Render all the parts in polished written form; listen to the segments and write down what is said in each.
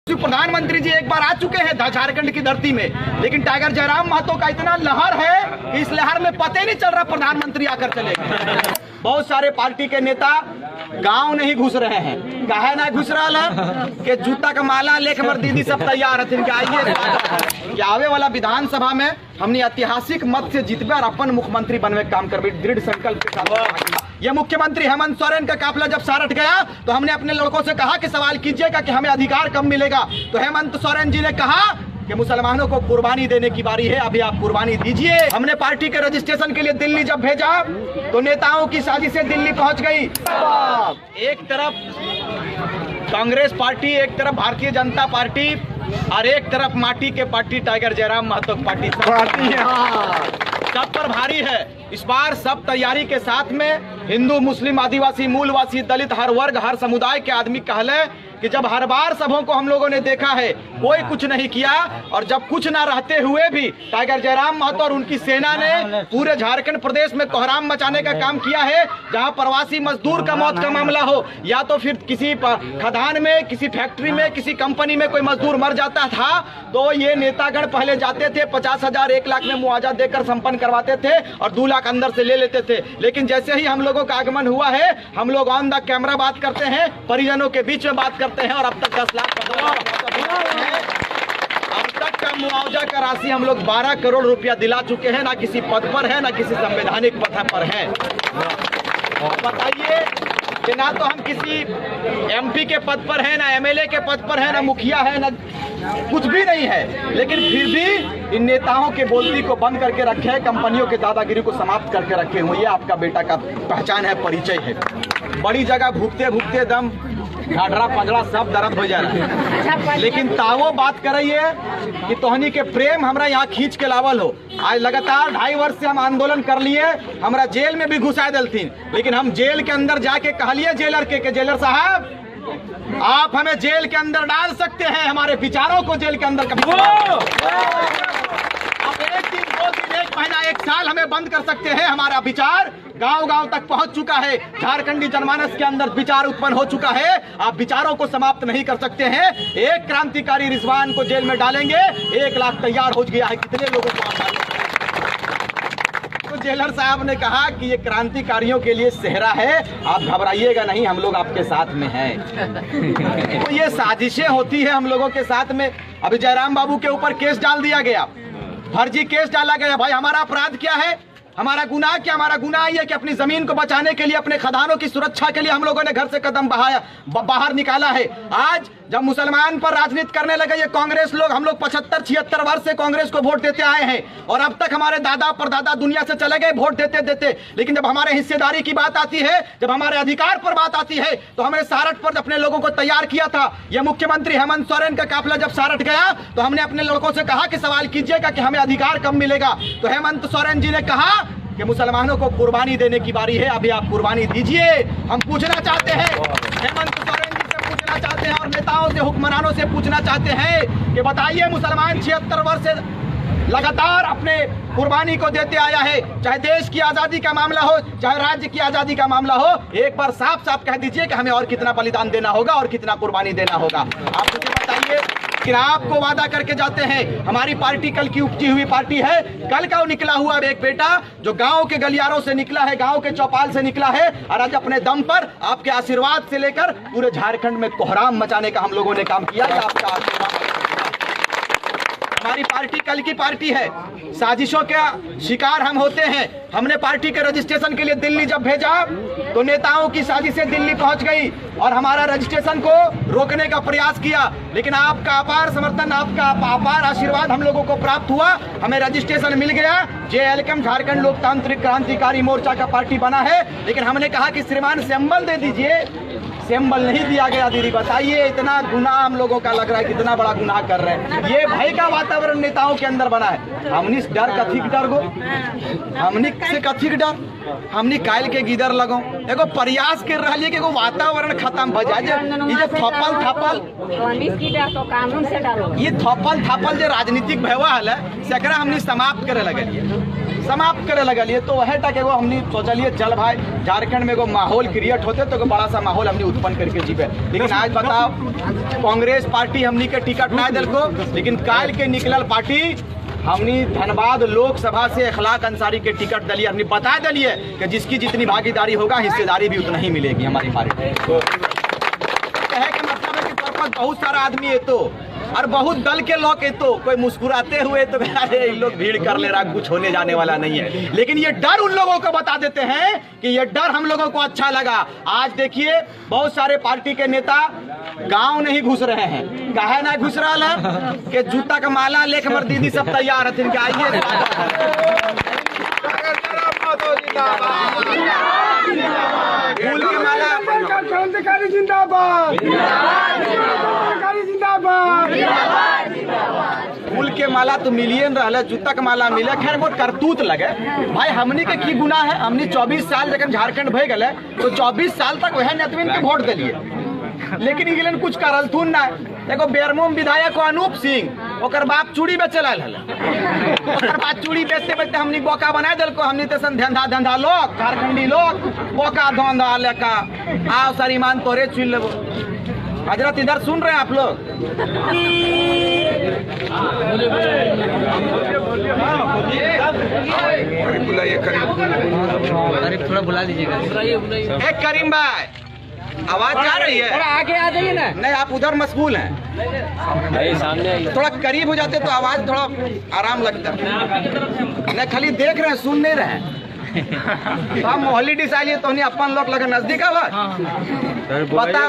प्रधानमंत्री जी एक बार आ चुके हैं झारखंड की धरती में, लेकिन टाइगर जयराम महतो का इतना लहर है कि इस लहर में पता ही नहीं चल रहा प्रधानमंत्री आकर चले गए। बहुत सारे पार्टी के नेता गांव नहीं घुस रहे हैं, काहे ना घुस रहा है कि जूता का माला लेकर बर दीदी सब तैयार है आइए आवे वाला विधानसभा में हमने ऐतिहासिक मत से जीतबे और अपन मुख्यमंत्री बनने का काम करबे दृढ़ संकल्प के साथ। ये मुख्यमंत्री हेमंत सोरेन का काफिला जब सारठ गया तो हमने अपने लड़कों से कहा कि सवाल कीजिएगा कि हमें अधिकार कब मिलेगा, तो हेमंत सोरेन जी ने कहा कि मुसलमानों को कुर्बानी देने की बारी है, अभी आप कुर्बानी दीजिए। हमने पार्टी के रजिस्ट्रेशन के लिए दिल्ली जब भेजा तो नेताओं की साजिशें दिल्ली पहुंच गई। एक तरफ कांग्रेस पार्टी, एक तरफ भारतीय जनता पार्टी और एक तरफ माटी के party tiger Jairam Mahto party सब पर भारी है। इस बार सब तैयारी के साथ में हिंदू, मुस्लिम, आदिवासी, मूलवासी, दलित, हर वर्ग हर समुदाय के आदमी कहले कि जब हर बार सबों को हम लोगों ने देखा है कोई कुछ नहीं किया, और जब कुछ ना रहते हुए भी टाइगर जयराम महतो और उनकी सेना ने पूरे झारखंड प्रदेश में कोहराम मचाने का काम किया है। जहां प्रवासी मजदूर का मौत का मामला हो या तो फिर किसी खदान में, किसी फैक्ट्री में, किसी कंपनी में कोई मजदूर मर जाता था तो ये नेतागण पहले जाते थे 50,000 1 लाख में मुआवजा देकर संपन्न करवाते थे और 2 लाख अंदर से ले लेते थे। लेकिन जैसे ही हम लोगों का आगमन हुआ है हम लोग ऑन द कैमरा बात करते हैं, परिजनों के बीच में बात करते हैं और अब तक 10 लाख अब तक का मुआवजा का राशि हम लोग 12 करोड़ रुपया दिला चुके हैं। ना किसी पद पर है ना किसी संवैधानिक पद पर है। बताइए कि ना तो हम किसी एमपी के पद पर है, ना एमएलए के पद पर है, ना मुखिया है, ना कुछ भी नहीं है, लेकिन फिर भी इन नेताओं के बोलती को बंद करके रखे हैं, कंपनियों के दादागिरी को समाप्त करके रखे हुए। ये आपका बेटा का पहचान है, परिचय है। बड़ी जगह भूखते भूखते दम घाटरा पंजरा सब दर्द हो जा रहा है, लेकिन तावो बात करिए कि तोहनी के प्रेम हमरा यहाँ खींच के लावल हो। आज लगातार 2.5 वर्ष से हम आंदोलन कर लिए, हमरा जेल में भी घुसा देलथिन, लेकिन हम जेल के अंदर जाके कहलिए जेलर के जेलर साहब आप हमें जेल के अंदर डाल सकते हैं, हमारे विचारों को जेल के अंदर कभी आप 1 दिन 2 दिन 1 महीना 1 साल हमें बंद कर सकते हैं। हमारा विचार गांव-गांव तक पहुंच चुका है, झारखंडी जनमानस के अंदर विचार उत्पन्न हो चुका है। आप विचारों को समाप्त नहीं कर सकते हैं। एक क्रांतिकारी रिजवान को जेल में डालेंगे, 1 लाख तैयार हो गया है, कितने लोगों को तो जेलर साहब ने कहा कि ये क्रांतिकारियों के लिए सेहरा है, आप घबराइएगा नहीं, हम लोग आपके साथ में हैं। तो ये साजिशें होती है हम लोगों के साथ में। अभी जयराम बाबू के ऊपर केस डाल दिया गया, फर्जी केस डाला गया। भाई हमारा अपराध क्या है, हमारा गुनाह क्या? हमारा गुनाह ये कि अपनी जमीन को बचाने के लिए, अपने खदानों की सुरक्षा के लिए हम लोगों ने घर से कदम बाहर निकाला है। आज जब मुसलमान पर राजनीति करने लगे ये कांग्रेस लोग, हम लोग 75-76 वर्ष से कांग्रेस को वोट देते आए हैं और अब तक हमारे दादा परदादा दुनिया से चले गए वोट देते देते, लेकिन जब हमारे हिस्सेदारी की बात आती है, जब हमारे अधिकार पर बात आती है तो हमने सारठ पर अपने लोगों को तैयार किया था। यह मुख्यमंत्री हेमंत सोरेन का काफिला जब सारठ गया तो हमने अपने लड़कों से कहा कि सवाल कीजिएगा कि हमें अधिकार कब मिलेगा, तो हेमंत सोरेन जी ने कहा कि मुसलमानों को कुर्बानी देने की बारी है, अभी आप कुर्बानी दीजिए। हम पूछना चाहते हैं, हेमंत सोरेन जी से पूछना चाहते हैं और नेताओं से, हुक्मरानों से पूछना चाहते हैं कि बताइए मुसलमान 76 वर्ष से लगातार अपने कुर्बानी को देते आया है, चाहे देश की आजादी का मामला हो, चाहे राज्य की आजादी का मामला हो, एक बार साफ साफ कह दीजिए कि हमें और कितना बलिदान देना होगा और कितना कुर्बानी देना होगा। आप मुझे बताइए कि आपको वादा करके जाते हैं। हमारी पार्टी कल की उपजी हुई पार्टी है, कल का निकला हुआ एक बेटा जो गांव के गलियारों से निकला है, गांव के चौपाल से निकला है और आज अपने दम पर आपके आशीर्वाद से लेकर पूरे झारखंड में कोहराम मचाने का हम लोगों ने काम किया। आपका आशीर्वाद, हमारी पार्टी कल की पार्टी है, साजिशों का शिकार हम होते हैं। हमने पार्टी के रजिस्ट्रेशन के लिए दिल्ली जब भेजा तो नेताओं की साजिशें दिल्ली पहुंच गई और हमारा रजिस्ट्रेशन को रोकने का प्रयास किया, लेकिन आपका अपार समर्थन, आपका अपार आशीर्वाद हम लोगों को प्राप्त हुआ, हमें रजिस्ट्रेशन मिल गया। जेएलके झारखंड लोकतांत्रिक क्रांतिकारी मोर्चा का पार्टी बना है, लेकिन हमने कहा कि श्रीमान सिंबल दे दीजिए, सिंबल नहीं दिया गया। दीदी बताइए, इतना गुनाह हम लोगों का लग रहा है, कितना बड़ा गुनाह कर रहे हैं। ये भय का वातावरण नेताओं के अंदर बना है। हमनी डर कथी डर गो, हमनी से कथी डर, हमनी कायल के गिदर लगो। एगो प्रयास कर रही है कि एगो वातावरण खत्म हो जाए। ये थपल थापल ये थपल थापल जो राजनीतिक व्यवहार है सेकरा हमने समाप्त करे लगलिए तो वह तक एगो हमने सोचलिए चल भाई झारखंड में एगो माहौल क्रिएट होते तो बड़ा सा माहौल हमने उत्पन्न करके जीवे। लेकिन आज बताओ कांग्रेस पार्टी हमनी के टिकट ना दिल को, लेकिन काल के निकलल पार्टी हमनी धनबाद लोकसभा से अखलाक अंसारी के टिकट दलिए। हमने बता दिलिए कि जिसकी जितनी भागीदारी होगा हिस्सेदारी भी उतना ही मिलेगी हमारी पार्टी। तो कहे के मतलब है कि तौर पर बहुत सारा आदमी है तो और बहुत दल के लोग है तो कोई मुस्कुराते हुए तो अरे इन लोग भीड़ कर ले रहा, कुछ होने जाने वाला नहीं है। लेकिन ये डर उन लोगों को बता देते हैं कि ये डर हम लोगों को अच्छा लगा। आज देखिए बहुत सारे पार्टी के नेता गांव नहीं घुस रहे हैं। काहे ना घुस रहा है कि जूता का माला लेके हमारे दीदी सब तैयार है इनके आइए फूल के माला क्रांतिकारी जिंदाबाद, फूल के माला तो मिलियन रहा, जूता का माला मिले। खैर बहुत करतूत लगे भाई, हमनी के की गुनाह है। हमनी 24 साल जब झारखंड भय गए तो 24 साल तक वह नेतविन के वोट दिलिए, लेकिन इगलन कुछ करल थून ना। एगो बेरमोम विधायक अनूप सिंह ओकर बाप चूड़ी बेचे लाल हल, ओकर बाद चूड़ी बेचते बेचते हमनी बोका बना दिल को। हमनी तसन धंधा लोग झारखंडी लोग बोका धंधा लेका आओ सर ईमान तोरे चुन लेबो। हजरत इधर सुन रहे हैं आप लोग? थोड़ा बुला दीजिएगा। एक करीम भाई आवाज जा रही है, थोड़ा आगे आ जाइए ना। नहीं आप उधर मशगूल हैं, सामने थोड़ा करीब हो जाते तो आवाज थोड़ा आराम लगता। नहीं खाली देख रहे हैं, सुन नहीं रहे हैं। हम मोहल्ली डिसाइलिए तो अपन लोग लगे नजदीक आवाज बता।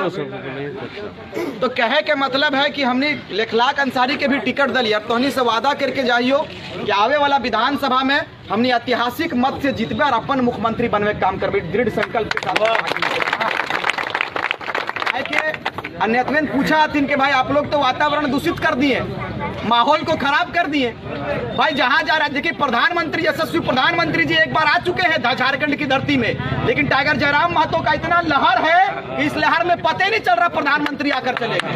तो कहे के मतलब है कि हमने लेखलाक अंसारी के भी टिकट दिलिए। तो हमने से वादा करके जाइयो कि आवे वाला विधानसभा में हमने ऐतिहासिक मत से जीतबे और अपन मुख्यमंत्री बनवे काम करबे दृढ़ संकल्प के साथ। अन्यत्वेन पूछा हथिन कि भाई आप लोग तो वातावरण दूषित कर दिए, माहौल को खराब कर दिए। भाई जहां जा रहा है देखिए प्रधानमंत्री यशस्वी प्रधानमंत्री जी एक बार आ चुके हैं झारखंड की धरती में, लेकिन टाइगर जयराम महतो का इतना लहर है कि इस लहर में पता ही नहीं चल रहा प्रधानमंत्री आकर चले गए।